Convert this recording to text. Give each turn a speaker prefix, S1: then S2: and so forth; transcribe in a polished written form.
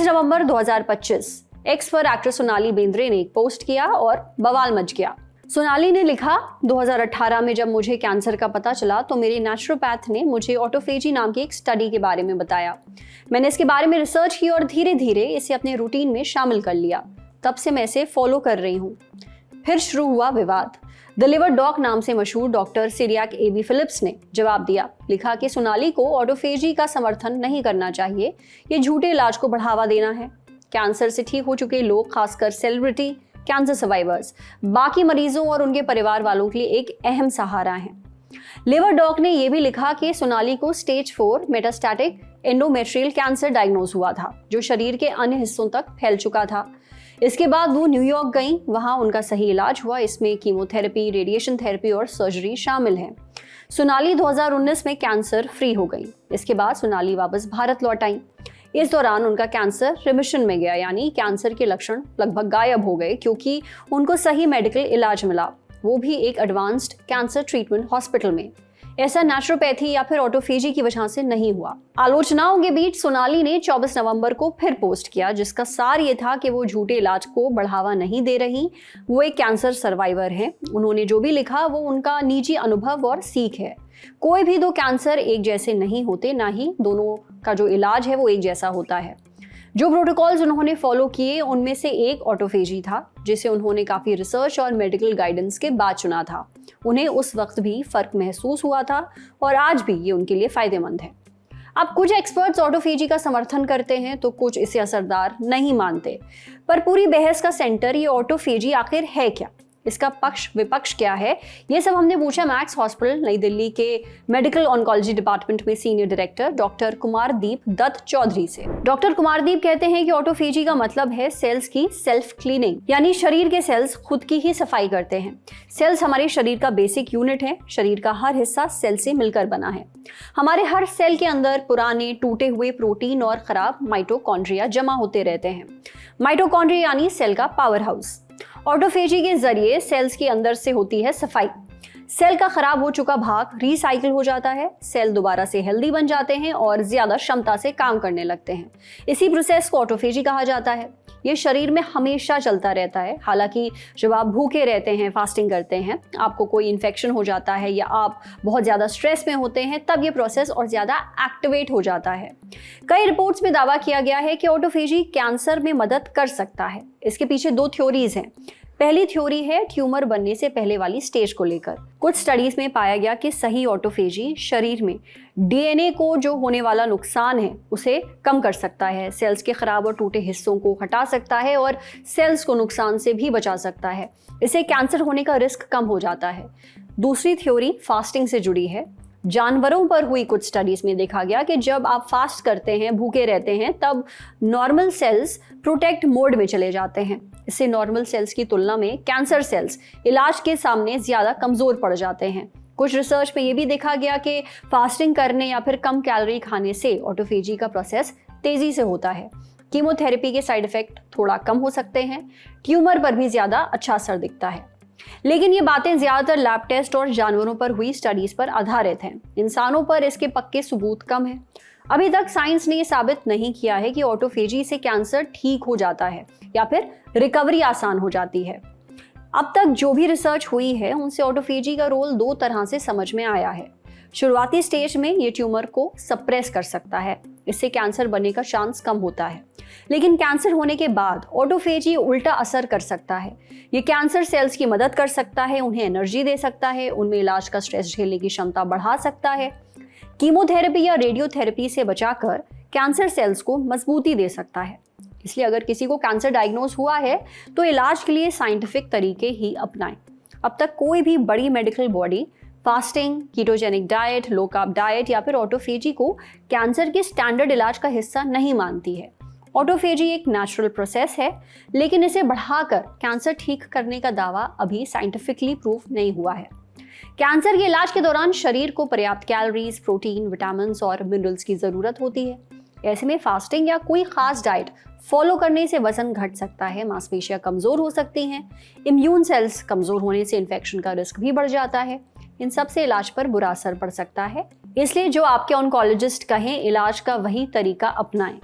S1: नवंबर 2025 x पर actress Sonali Bendre ने एक पोस्ट किया और बवाल मच गया। सोनाली ने लिखा, 2018 में जब मुझे कैंसर का पता चला तो मेरे नेचुरोपैथ ने मुझे ऑटोफेजी नाम की एक स्टडी के बारे में बताया। मैंने इसके बारे में रिसर्च की और धीरे धीरे इसे अपने रूटीन में शामिल कर लिया। तब से मैं इसे फॉलो कर रही हूँ। फिर शुरू हुआ विवाद। द लिवर डॉक नाम से मशहूर डॉक्टर सिरियाक एबी फिलिप्स ने जवाब दिया। लिखा कि सोनाली को ऑटोफेजी का समर्थन नहीं करना चाहिए, ये झूठे इलाज को बढ़ावा देना है। कैंसर से ठीक हो चुके लोग, खासकर सेलिब्रिटी कैंसर सर्वाइवर्स, बाकी मरीजों और उनके परिवार वालों के लिए एक अहम सहारा है। लिवर डॉक ने यह भी लिखा कि सोनाली को stage 4 metastatic endometrial cancer diagnose हुआ था, जो शरीर के अन्य हिस्सों तक फैल चुका था। इसके बाद वो न्यूयॉर्क गई, वहां उनका सही इलाज हुआ। इसमें कीमोथेरेपी, रेडिएशन थेरेपी और सर्जरी शामिल है। सोनाली 2019 में कैंसर फ्री हो गई। इसके बाद सोनाली वापस भारत लौट आई। इस दौरान उनका कैंसर रिमिशन में गया, यानी कैंसर के लक्षण लगभग गायब हो गए क्योंकि उनको सही मेडिकल इलाज मिला, वो भी एक एडवांस्ड कैंसर ट्रीटमेंट हॉस्पिटल में। ऐसा नेचुरोपैथी या फिर ऑटोफेजी की वजह से नहीं हुआ। आलोचनाओं के बीच सोनाली ने 24 नवंबर को फिर पोस्ट किया, जिसका सार ये था कि वो झूठे इलाज को बढ़ावा नहीं दे रही, वो एक कैंसर सर्वाइवर है। उन्होंने जो भी लिखा वो उनका निजी अनुभव और सीख है। कोई भी दो कैंसर एक जैसे नहीं होते, ना ही दोनों का जो इलाज है वो एक जैसा होता है। जो प्रोटोकॉल्स उन्होंने फॉलो किए उनमें से एक ऑटोफेजी था, जिसे उन्होंने काफी रिसर्च और मेडिकल गाइडेंस के बाद चुना था। उन्हें उस वक्त भी फर्क महसूस हुआ था और आज भी ये उनके लिए फायदेमंद है। अब कुछ एक्सपर्ट्स ऑटोफेजी का समर्थन करते हैं तो कुछ इसे असरदार नहीं मानते, पर पूरी बहस का सेंटर ये ऑटोफेजी आखिर है क्या, इसका पक्ष विपक्ष क्या है, ये सब हमने पूछा मैक्स हॉस्पिटल नई दिल्ली के मेडिकल ऑन्कोलॉजी डिपार्टमेंट में senior director doctor Kumardeep Dutta Chaudhary से। डॉक्टर कुमारदीप कहते हैं कि ऑटोफेजी का मतलब है सेल्स की सेल्फ क्लीनिंग, यानी शरीर के सेल्स खुद की ही सफाई करते हैं। सेल्स हमारे शरीर का बेसिक यूनिट है। शरीर का हर हिस्सा सेल से मिलकर बना है। हमारे हर सेल के अंदर पुराने टूटे हुए प्रोटीन और खराब माइटोकॉन्ड्रिया जमा होते रहते हैं। माइटोकॉन्ड्रिया यानी सेल का पावर हाउस। ऑटोफेजी के जरिए सेल्स के अंदर से होती है सफाई। सेल का खराब हो चुका भाग रिसाइकिल हो जाता है, सेल दोबारा से हेल्दी बन जाते हैं और ज्यादा क्षमता से काम करने लगते हैं। इसी प्रोसेस को ऑटोफेजी कहा जाता है। ये शरीर में हमेशा चलता रहता है। हालांकि जब आप भूखे रहते हैं, फास्टिंग करते हैं, आपको कोई इन्फेक्शन हो जाता है या आप बहुत ज़्यादा स्ट्रेस में होते हैं, तब ये प्रोसेस और ज़्यादा एक्टिवेट हो जाता है। कई रिपोर्ट्स में दावा किया गया है कि ऑटोफेजी कैंसर में मदद कर सकता है। इसके पीछे 2 थ्योरीज हैं। पहली थ्योरी है ट्यूमर बनने से पहले वाली स्टेज को लेकर। कुछ स्टडीज में पाया गया कि सही ऑटोफेजी शरीर में डीएनए को जो होने वाला नुकसान है उसे कम कर सकता है, सेल्स के खराब और टूटे हिस्सों को हटा सकता है और सेल्स को नुकसान से भी बचा सकता है। इससे कैंसर होने का रिस्क कम हो जाता है। दूसरी थ्योरी फास्टिंग से जुड़ी है। जानवरों पर हुई कुछ स्टडीज में देखा गया कि जब आप फास्ट करते हैं, भूखे रहते हैं, तब नॉर्मल सेल्स प्रोटेक्ट मोड में चले जाते हैं। इससे नॉर्मल सेल्स की तुलना में कैंसर सेल्स इलाज के सामने ज्यादा कमजोर पड़ जाते हैं। कुछ रिसर्च में ये भी देखा गया कि फास्टिंग करने या फिर कम कैलोरी खाने से ऑटोफेजी का प्रोसेस तेजी से होता है। कीमोथेरेपी के साइड इफेक्ट थोड़ा कम हो सकते हैं। ट्यूमर पर भी ज्यादा अच्छा असर दिखता है। लेकिन ये बातें ज्यादातर लैब टेस्ट और जानवरों पर हुई स्टडीज पर आधारित हैं। इंसानों पर इसके पक्के सबूत कम हैं। अभी तक साइंस ने ये साबित नहीं किया है कि ऑटोफेजी से कैंसर ठीक हो जाता है या फिर रिकवरी आसान हो जाती है। अब तक जो भी रिसर्च हुई है उनसे ऑटोफेजी का रोल 2 तरह से समझ में आया है। शुरुआती स्टेज में ये ट्यूमर को सप्रेस कर सकता है, इससे कैंसर बनने का चांस कम होता है। लेकिन कैंसर होने के बाद ऑटोफेजी उल्टा असर कर सकता है। ये कैंसर सेल्स की मदद कर सकता है, उन्हें एनर्जी दे सकता है, उनमें इलाज का स्ट्रेस झेलने की क्षमता बढ़ा सकता है। कीमोथेरेपी या रेडियोथेरेपी से बचाकर कैंसर सेल्स को मजबूती दे सकता है। इसलिए अगर किसी को कैंसर डायग्नोज हुआ है तो इलाज के लिए साइंटिफिक तरीके ही अपनाएं। अब तक कोई भी बड़ी medical body fasting, ketogenic diet, low carb diet या फिर ऑटोफेजी को कैंसर के स्टैंडर्ड इलाज का हिस्सा नहीं मानती है। ऑटोफेजी एक नेचुरल प्रोसेस है, लेकिन इसे बढ़ाकर कैंसर ठीक करने का दावा अभी साइंटिफिकली प्रूफ नहीं हुआ है। कैंसर के इलाज के दौरान शरीर को पर्याप्त कैलोरीज, प्रोटीन, विटामिन और मिनरल्स की जरूरत होती है। ऐसे में फास्टिंग या कोई खास डाइट फॉलो करने से वजन घट सकता है, मांसपेशियां कमजोर हो सकती हैं, इम्यून सेल्स कमजोर होने से इन्फेक्शन का रिस्क भी बढ़ जाता है। इन सब से इलाज पर बुरा असर पड़ सकता है। इसलिए जो आपके ऑन्कोलॉजिस्ट कहें, इलाज का वही तरीका अपनाएं।